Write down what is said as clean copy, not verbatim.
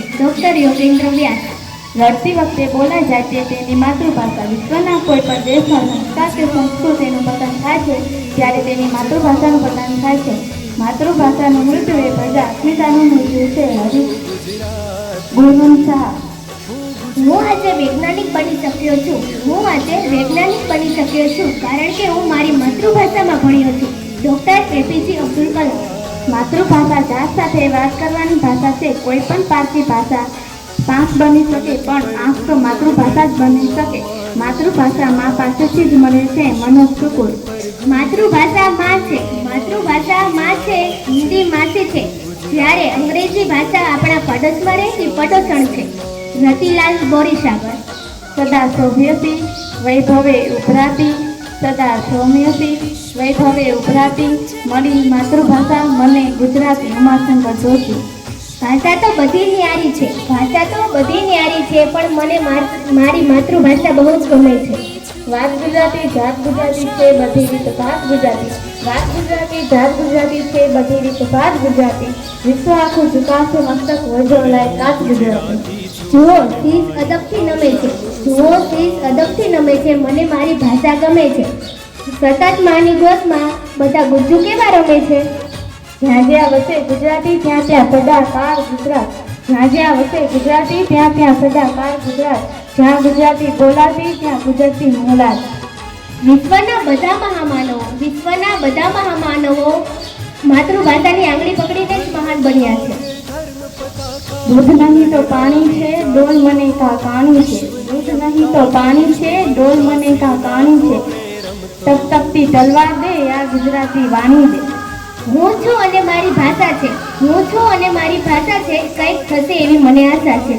Doctor Yogendra વ્યાસ. લડતી વખતે બોલાઈ જાય તે તેની માતૃભાષા. વિશ્વના કોઈ પણ દેશમાં સંસ્કાર કે સંસ્કૃતિનું પતન થાય છે ત્યારે તેની માતૃભાષાનું પતન થાય છે. માતૃભાષાનું મૃત્યુ એ પ્રજા અસ્મિતાનું મૃત્યુ છે. હરિ ગુણવંત શાહ. હું આજે વૈજ્ઞાનિક બની શક્યો છું કારણ કે હું મારી માતૃભાષામાં ભણ્યો છું. Doctor APJ Abdul Kalam. માતૃભાષા જાત સાથે વાત કરવાની ભાષા છે. કોઈ પણ પારસી ભાષા પાંખ બની શકે પણ આંખ તો માતૃભાષા જ બની શકે. માતૃભાષા મા પાસેથી જ મળે છે. મનોજ સુકુળ. માતૃભાષા માં છે, હિન્દી માસી છે, જ્યારે અંગ્રેજી ભાષા આપણા પડોશમાં રહેતી પડોસણ છે. રતિલાલ બોરીસાગર. સદા સૌમ્યસી વૈભવે ઉભરાતી, સદા સૌમ્યસી વૈભવે ઉભરાતી, મળી માતૃભાષા મને ગુજરાતી. ઉમાશંકર જોશી. ભાષા તો બધી ન્યારી છે, પણ મને મારી માતૃભાષા બહુ જ ગમે છે. વાત ગુજરાતી જાત ગુજરાતી છે, બધી રીત ભાત ગુજરાતી. વાત ગુજરાતી જાત ગુજરાતી છે, બધી રીત ભાત ગુજરાતી. વિશ્વ આખું ઝુકાશે મસ્તક વજોલાય કાચ ગુજરાતી. જુઓ શીશ અદબથી નમે છે, મને મારી ભાષા ગમે છે. સતત માની ગોતમાં બધા ગુજ્જુ કેવા રમે છે. જ્યાં જ્યાં વસે ગુજરાતી ત્યાં ત્યાં સદાકાળ ગુજરાત. જ્યાં જ્યાં વસે ગુજરાતી ત્યાં ત્યાં સદાકાળ ગુજરાત. જ્યાં ગુજરાતી બોલાતી ત્યાં ગુજરાતી મોલાત. વિશ્વના બધા મહામાનવો માતૃભાષાની આંગળી પકડીને જ મહાન બન્યા છે. દૂધ નહીં તો પાણી છે, ડોલ મને કા કાણી છે. દૂધ નહીં તો પાણી છે, ડોલ મને કા કાણી છે. તપતપતી તલવાર દે આ ગુજરાતી વાણી દે. હું છું અને મારી ભાષા છે, કંઈક થશે એવી મને આશા છે.